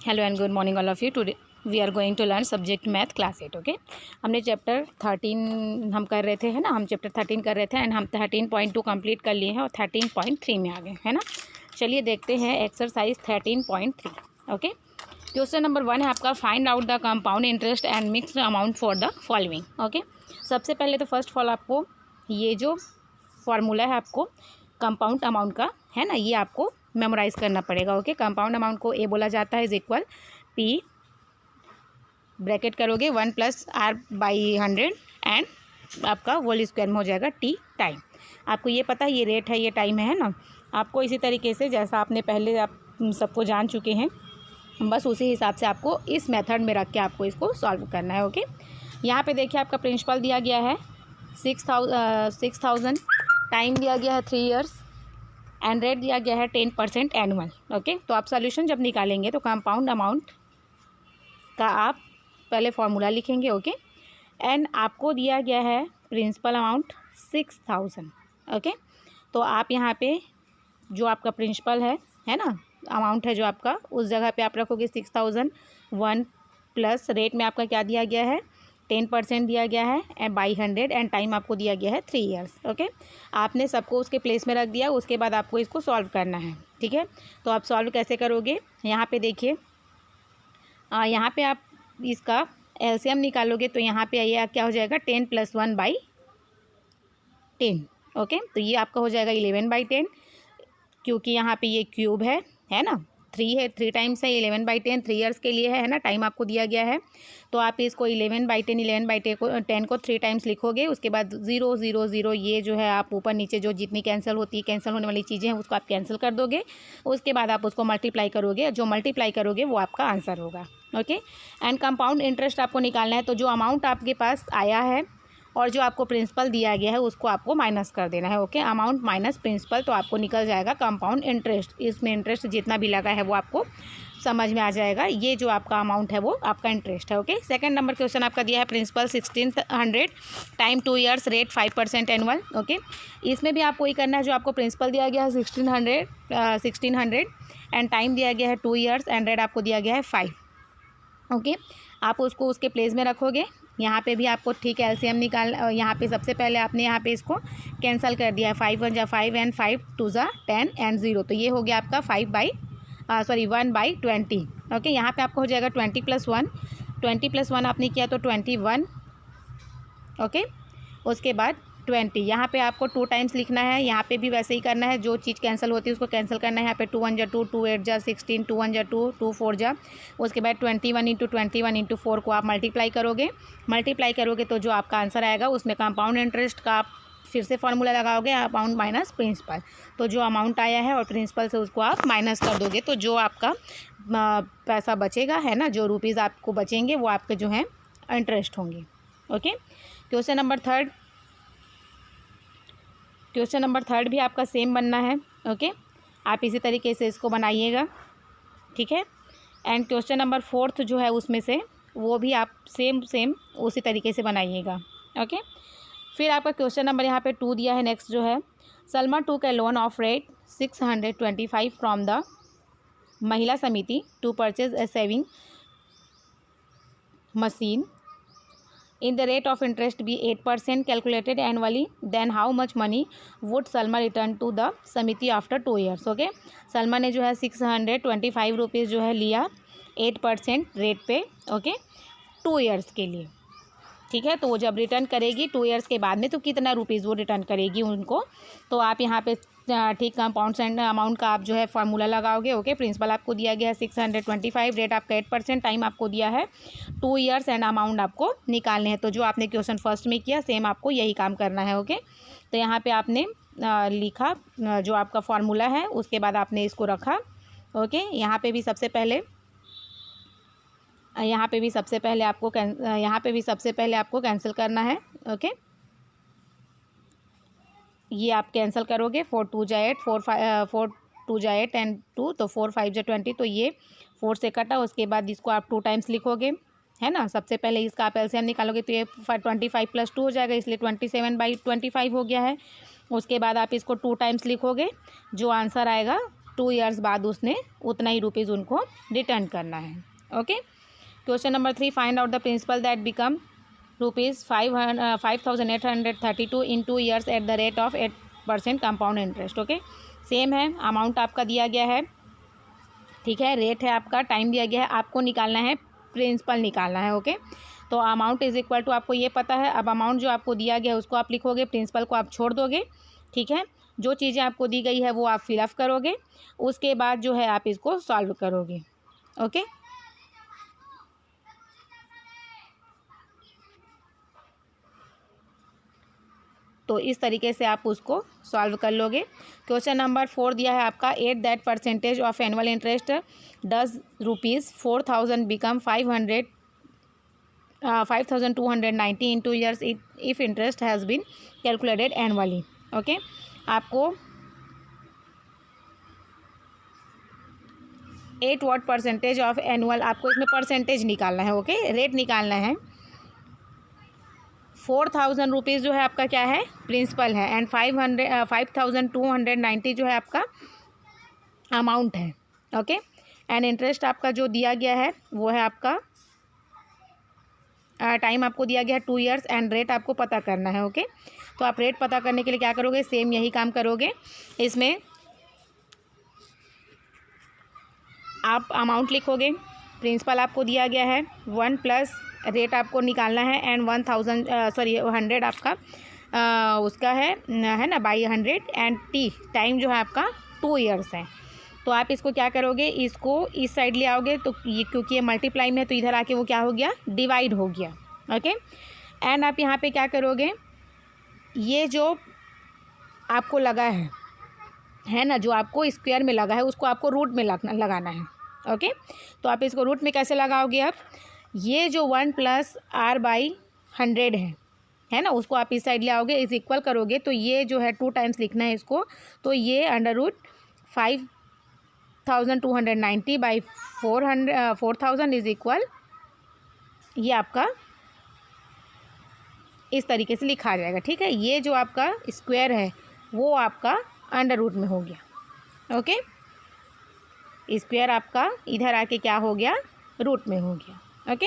Hello and good morning all of you. Today we are going to learn subject math class 8। Okay, हमने chapter 13 हम कर रहे थे, है ना। हम चैप्टर 13 कर रहे थे एंड हम 13.2 कंप्लीट कर लिए हैं और 13.3 में आ गए, है ना। चलिए देखते हैं एक्सरसाइज 13.3। ओके, क्वेश्चन नंबर 1 है आपका, find out the compound interest and mixed amount for the following. Okay, सबसे पहले तो फर्स्ट ऑफ ऑल आपको ये जो फॉर्मूला है आपको कंपाउंड अमाउंट का, है ना, ये आपको मेमोराइज करना पड़ेगा। ओके, कंपाउंड अमाउंट को ए बोला जाता है इज इक्वल पी, ब्रैकेट करोगे 1 + R/100 एंड आपका होल स्क्वायर में हो जाएगा टी टाइम। आपको ये पता है ये रेट है, ये टाइम है ना। आपको इसी तरीके से जैसा आपने पहले आप सबको जान चुके हैं, बस उसी हिसाब से आपको इस मेथड में रख के आपको इसको सॉल्व करना है। ओके, यहाँ पे देखिए आपका प्रिंसिपल दिया गया है 6,000, टाइम दिया गया है 3 इयर्स एंड रेट दिया गया है 10% एनुअल। ओके, तो आप सोल्यूशन जब निकालेंगे तो कंपाउंड अमाउंट का आप पहले फॉर्मूला लिखेंगे। ओके, एंड आपको दिया गया है प्रिंसिपल अमाउंट 6,000। ओके, तो आप यहाँ पे जो आपका प्रिंसिपल है ना, अमाउंट है जो आपका, उस जगह पे आप रखोगे 6,001 प्लस रेट में आपका क्या दिया गया है 10% दिया गया है एंड बाई 100 एंड टाइम आपको दिया गया है 3 इयर्स। ओके, आपने सबको उसके प्लेस में रख दिया, उसके बाद आपको इसको सॉल्व करना है। ठीक है, तो आप सॉल्व कैसे करोगे, यहाँ पे देखिए, यहाँ पे आप इसका एलसीएम निकालोगे तो यहाँ पे ये क्या हो जाएगा 10 + 1/10। ओके, तो ये आपका हो जाएगा 11/10, क्योंकि यहाँ पे ये क्यूब है ना, 3 है, 3 टाइम्स है, 11/10 3 इयर्स के लिए है ना, टाइम आपको दिया गया है। तो आप इसको 11/10 को 3 टाइम्स लिखोगे, उसके बाद 0 0 0 ये जो है आप ऊपर नीचे जो जितनी कैंसिल होती है, कैंसिल होने वाली चीज़ें हैं उसको आप कैंसिल कर दोगे। उसके बाद आप उसको मल्टीप्लाई करोगे, जो मल्टीप्लाई करोगे वो आपका आंसर होगा। ओके, एंड कंपाउंड इंटरेस्ट आपको निकालना है, तो जो अमाउंट आपके पास आया है और जो आपको प्रिंसिपल दिया गया है उसको आपको माइनस कर देना है। ओके, अमाउंट माइनस प्रिंसिपल, तो आपको निकल जाएगा कंपाउंड इंटरेस्ट। इसमें इंटरेस्ट जितना भी लगा है वो आपको समझ में आ जाएगा, ये जो आपका अमाउंट है वो आपका इंटरेस्ट है। ओके, सेकंड नंबर क्वेश्चन आपका दिया है principal 1,600, time 2 years, rate 5% annual. Okay, इसमें भी आपको ही करना है, जो आपको प्रिंसिपल दिया गया है 1,600 एंड टाइम दिया गया है 2 इयर्स एंड रेट आपको दिया गया है 5। ओके, आप उसको उसके प्लेस में रखोगे। यहाँ पे भी आपको ठीक एलसीएम निकाल, यहाँ पे सबसे पहले आपने यहाँ पे इसको कैंसिल कर दिया है, 5 1 × 5 एंड 5 2 × 10 एंड 0, तो ये हो गया आपका 1/20। ओके, यहाँ पे आपको हो जाएगा 20 + 1, 20 + 1 आपने किया तो 21। ओके, उसके बाद 20, यहाँ पे आपको 2 टाइम्स लिखना है, यहाँ पे भी वैसे ही करना है, जो चीज़ कैंसिल होती है उसको कैंसिल करना है। यहाँ पे 2 1 × 2, 2 8 × 16, 2 1 × 2, 2 4 × उसके बाद 21 × 21 × 4 को आप मल्टीप्लाई करोगे तो जो आपका आंसर आएगा उसमें कंपाउंड इंटरेस्ट का आप फिर से फार्मूला लगाओगे, अमाउंट माइनस प्रिंसिपल। तो जो अमाउंट आया है और प्रिंसिपल से उसको आप माइनस कर दोगे, तो जो आपका पैसा बचेगा, है ना, जो रुपीज़ आपको बचेंगे वो आपके जो हैं इंटरेस्ट होंगे। ओके, क्वेश्चन नंबर थर्ड भी आपका सेम बनना है। ओके, आप इसी तरीके से इसको बनाइएगा। ठीक है, एंड क्वेश्चन नंबर 4 जो है उसमें से वो भी आप सेम उसी तरीके से बनाइएगा। ओके, फिर आपका क्वेश्चन नंबर यहाँ पे 2 दिया है। नेक्स्ट जो है, Salma took a loan of rate 625 from the Mahila Samiti to purchase a sewing machine in the rate of interest be 8% calculated annually, then how much money would Salma return to the Samiti after 2 years? Okay, Salma ने जो है 625 rupees जो है लिया 8% rate पे। Okay, 2 years के लिए। ठीक है, तो वो जब रिटर्न करेगी 2 इयर्स के बाद में, तो कितना रुपीज़ वो रिटर्न करेगी उनको, तो आप यहाँ पे ठीक कंपाउंड एंड अमाउंट का आप जो है फार्मूला लगाओगे। ओके, प्रिंसिपल आपको दिया गया है 625, रेट आपका 8%, टाइम आपको दिया है 2 इयर्स एंड अमाउंट आपको निकालने हैं। तो जो आपने क्वेश्चन फर्स्ट में किया सेम आपको यही काम करना है। ओके, तो यहाँ पे आपने लिखा जो आपका फार्मूला है, उसके बाद आपने इसको रखा। ओके, यहाँ पे भी सबसे पहले आपको कैंसिल करना है। ओके, ये आप कैंसिल करोगे, 4 2 × 8, 4 2 × 8 एंड 2, तो 4 5 × 20, तो ये 4 से कटा। उसके बाद इसको आप 2 टाइम्स लिखोगे, है ना। सबसे पहले इसका आप एलसीएम निकालोगे तो ये 25 + 2 हो जाएगा, इसलिए 27/25 हो गया है। उसके बाद आप इसको 2 टाइम्स लिखोगे, जो आंसर आएगा 2 ईयर्स बाद उसने उतना ही रुपीज़ उनको रिटर्न करना है। Okay. Question number 3, find out the principal that become ₹5,832 in 2 years eight the rate of 8% compound interest. Okay, same है, अमाउंट आपका दिया गया है, ठीक है, रेट है आपका, टाइम दिया गया है, आपको निकालना है, प्रिंसिपल निकालना है। ओके, तो अमाउंट इज इक्वल टू, आपको ये पता है, अब अमाउंट जो आपको दिया गया है उसको आप लिखोगे, प्रिंसिपल को आप छोड़ दोगे, ठीक है। जो चीज़ें आपको दी गई है वो आप फिलअप करोगे, उसके बाद जो है आप इसको सॉल्व करोगे। ओके, तो इस तरीके से आप उसको सॉल्व कर लोगे। क्वेश्चन नंबर 4 दिया है आपका, at that percentage of annual interest does ₹4,000 become 5,290 in 2 years if interest has been calculated annually. Okay, आपको 8 व्हाट परसेंटेज ऑफ एनुअल, आपको इसमें परसेंटेज निकालना है। ओके, रेट निकालना है। 4,000 रुपीज़ जो है आपका क्या है, प्रिंसिपल है, एंड 5,290 जो है आपका अमाउंट है। ओके, एंड इंटरेस्ट आपका जो दिया गया है वो है आपका, टाइम आपको दिया गया है 2 ईयर्स, एंड रेट आपको पता करना है। ओके, तो आप रेट पता करने के लिए क्या करोगे, सेम यही काम करोगे। इसमें आप अमाउंट लिखोगे, प्रिंसिपल आपको दिया गया है 1 प्लस रेट आपको निकालना है, एंड 100 आपका उसका है ना, बाई 100, एंड टाइम जो है आपका 2 ईयर्स है। तो आप इसको क्या करोगे, इसको इस साइड ले आओगे, तो ये क्योंकि ये मल्टीप्लाई में है तो इधर आके वो क्या हो गया, डिवाइड हो गया। ओके, एंड आप यहाँ पे क्या करोगे, ये जो आपको लगा है ना, जो आपको स्क्वायर में लगा है उसको आपको रूट में लगाना है। ओके, तो आप इसको रूट में कैसे लगाओगे, आप ये जो 1 प्लस r बाई 100 है ना, उसको आप इस साइड ले आओगे, इस इक्वल करोगे, तो ये जो है 2 टाइम्स लिखना है इसको, तो ये under root 5,290 by 4,000 is equal, ये आपका इस तरीके से लिखा जाएगा। ठीक है, ये जो आपका स्क्वायर है वो आपका अंडर रूट में हो गया। ओके, स्क्वायर आपका इधर आके क्या हो गया, रूट में हो गया। ओके,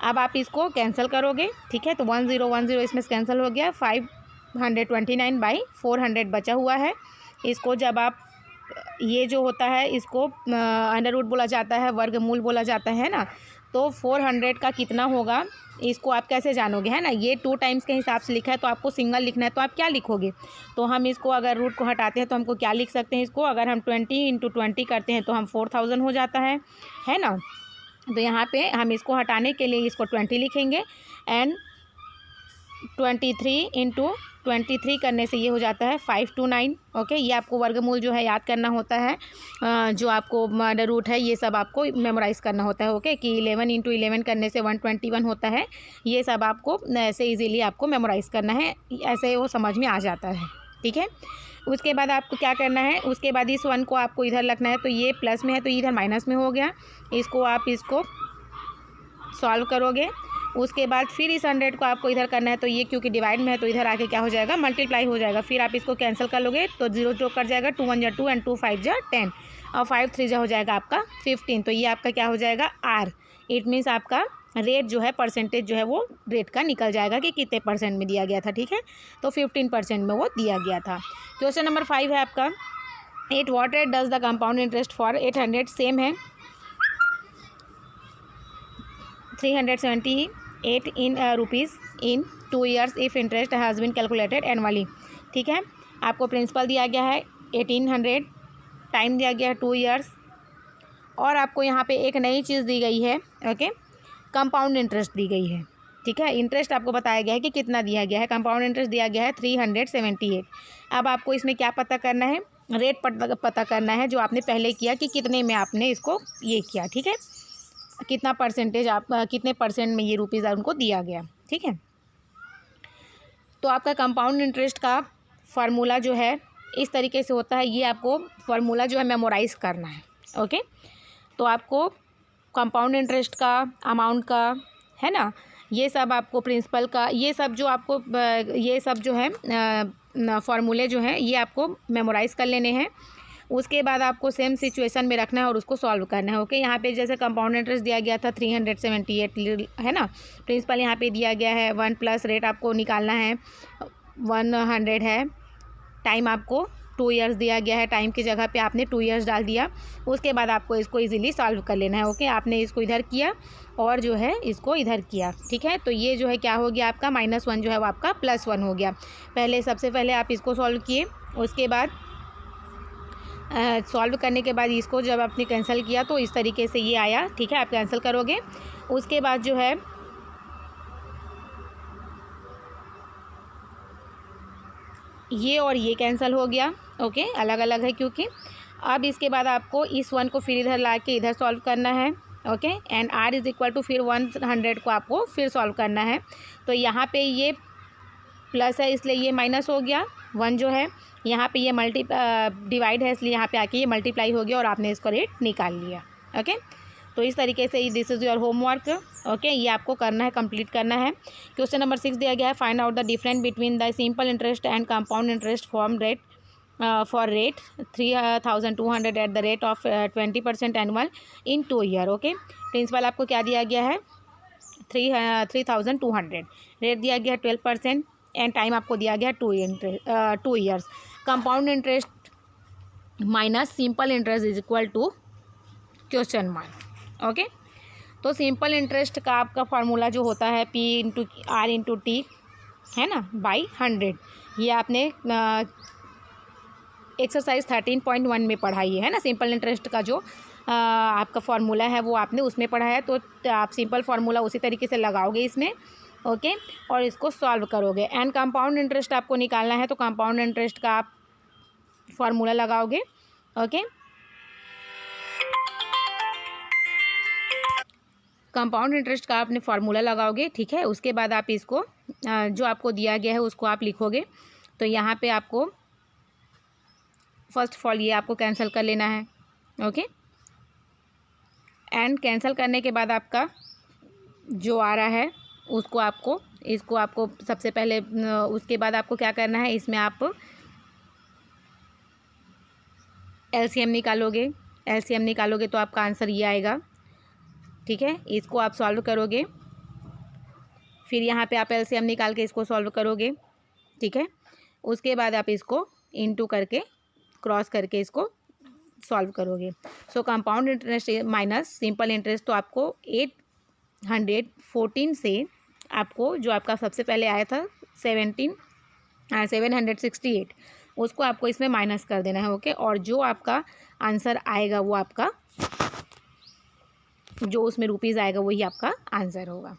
अब आप इसको कैंसिल करोगे, ठीक है, तो 1010 इसमें कैंसिल हो गया, 529 बाई 400 बचा हुआ है। इसको जब आप, ये जो होता है इसको अंडर रूट बोला जाता है, वर्गमूल बोला जाता है ना, तो 400 का कितना होगा इसको आप कैसे जानोगे, है ना, ये 2 टाइम्स के हिसाब से लिखा है, तो आपको सिंगल लिखना है, तो आप क्या लिखोगे, तो हम इसको अगर रूट को हटाते हैं तो हमको क्या लिख सकते हैं, इसको अगर हम 20 × 20 करते हैं तो हम 4000 हो जाता है ना। तो यहाँ पे हम इसको हटाने के लिए इसको 20 लिखेंगे, एंड 23 × 23 करने से ये हो जाता है 529। ओके, ये आपको वर्गमूल जो है याद करना होता है, जो आपको अंडर रूट है ये सब आपको मेमोराइज़ करना होता है। ओके, कि 11 × 11 करने से 121 होता है, ये सब आपको ऐसे इजीली आपको मेमोराइज़ करना है, ऐसे वो समझ में आ जाता है। ठीक है, उसके बाद आपको क्या करना है, उसके बाद इस 1 को आपको इधर रखना है, तो ये प्लस में है तो इधर माइनस में हो गया, इसको आप इसको सॉल्व करोगे। उसके बाद फिर इस 100 को आपको इधर करना है, तो ये क्योंकि डिवाइड में है तो इधर आके क्या हो जाएगा, मल्टीप्लाई हो जाएगा। फिर आप इसको कैंसिल कर लोगे तो 0 जो कट जाएगा, 2 1 2 एंड 2 5 10 और 5 3 हो जाएगा आपका 15। तो ये आपका क्या हो जाएगा, आर। इट मीन्स आपका रेट जो है, परसेंटेज जो है वो रेट का निकल जाएगा कि कितने परसेंट में दिया गया था। ठीक है, तो 15% में वो दिया गया था। क्वेश्चन नंबर 5 है आपका, 8 what rate does the compound interest for 800, same है 378 in rupees in 2 years if interest has been calculated annually. ठीक है, आपको प्रिंसिपल दिया गया है 1800, टाइम दिया गया है 2 ईयर्स, और आपको यहाँ पे एक नई चीज़ दी गई है। ओके, कंपाउंड इंटरेस्ट दी गई है। ठीक है, इंटरेस्ट आपको बताया गया है कि कितना दिया गया है, कंपाउंड इंटरेस्ट दिया गया है 378। अब आपको इसमें क्या पता करना है, रेट पता करना है, जो आपने पहले किया कि कितने में आपने इसको ये किया। ठीक है, कितना परसेंटेज आप, कितने परसेंट में ये रुपीज़ उनको दिया गया। ठीक है, तो आपका कंपाउंड इंटरेस्ट का फार्मूला जो है इस तरीके से होता है, ये आपको फार्मूला जो है मेमोराइज़ करना है। ओके, तो आपको कंपाउंड इंटरेस्ट का, अमाउंट का, है ना, ये सब आपको प्रिंसिपल का, ये सब जो आपको, ये सब जो है फार्मूले जो हैं ये आपको मेमोराइज़ कर लेने हैं। उसके बाद आपको सेम सिचुएशन में रखना है और उसको सॉल्व करना है। ओके, यहाँ पे जैसे कंपाउंड इंटरेस्ट दिया गया था 378 है ना, प्रिंसिपल यहाँ पे दिया गया है 1 प्लस रेट आपको निकालना है 100 है, टाइम आपको 2 ईयर्स दिया गया है, टाइम की जगह पे आपने 2 ईयर्स डाल दिया। उसके बाद आपको इसको इजीली सॉल्व कर लेना है। ओके, आपने इसको इधर किया और जो है इसको इधर किया, ठीक है। तो ये जो है क्या हो गया आपका -1 जो है वो आपका +1 हो गया। सबसे पहले आप इसको सॉल्व किए, उसके बाद सॉल्व करने के बाद इसको जब आपने कैंसिल किया तो इस तरीके से ये आया, ठीक है। आप कैंसिल करोगे, उसके बाद जो है ये और ये कैंसिल हो गया। ओके, अलग अलग है क्योंकि। अब इसके बाद आपको इस 1 को फिर इधर ला के इधर सॉल्व करना है। Okay, and r is equal to फिर 100 को आपको फिर सॉल्व करना है। तो यहाँ पे ये प्लस है इसलिए ये माइनस हो गया 1 जो है, यहाँ पे ये डिवाइड है इसलिए यहाँ पे आके ये मल्टीप्लाई हो गया और आपने इसको रेट निकाल लिया। ओके, तो इस तरीके से this is your homework. Okay, ये आपको करना है, कंप्लीट करना है। क्वेश्चन नंबर 6 दिया गया है, find out the difference between the simple interest and compound interest for rate 3200 at the rate of 20% annual in 2 year. Okay, principal आपको क्या दिया गया है 3200, रेट दिया गया है 12% एंड टाइम आपको दिया गया 2 years. Compound interest minus simple interest is equal to question mark. Okay, तो सिंपल इंटरेस्ट का आपका फार्मूला जो होता है P/R/T है ना बाई 100। ये आपने एक्सरसाइज 13.1 में पढ़ाई है ना। सिंपल इंटरेस्ट का जो आपका फार्मूला है वो आपने उसमें पढ़ा है, तो आप सिंपल फार्मूला उसी तरीके से लगाओगे इसमें। ओके, और इसको सॉल्व करोगे। एंड कंपाउंड इंटरेस्ट आपको निकालना है, तो कंपाउंड इंटरेस्ट का आप फार्मूला लगाओगे। ओके, कंपाउंड इंटरेस्ट का आपने फार्मूला लगाओगे, ठीक है। उसके बाद आप इसको जो आपको दिया गया है उसको आप लिखोगे। तो यहाँ पे आपको फर्स्ट ऑफ ऑल ये आपको कैंसिल कर लेना है। ओके, एंड कैंसिल करने के बाद आपका जो आ रहा है इसको आपको सबसे पहले उसके बाद आपको क्या करना है, इसमें आप LCM निकालोगे तो आपका आंसर ये आएगा, ठीक है। इसको आप सॉल्व करोगे, फिर यहाँ पे आप LCM निकाल के इसको सॉल्व करोगे, ठीक है। उसके बाद आप इसको इनटू करके क्रॉस करके इसको सॉल्व करोगे। सो compound interest minus simple interest, तो आपको 814 से आपको जो आपका सबसे पहले आया था 768 उसको आपको इसमें माइनस कर देना है। ओके, और जो आपका आंसर आएगा वो आपका जो उसमें रुपीज़ आएगा वही आपका आंसर होगा।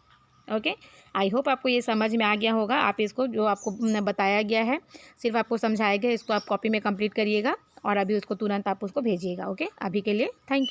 ओके, आई होप आपको ये समझ में आ गया होगा। आप इसको जो आपको बताया गया है सिर्फ आपको समझाया गया, इसको आप कॉपी में कंप्लीट करिएगा और अभी उसको तुरंत आप उसको भेजिएगा। ओके, अभी के लिए थैंक यू।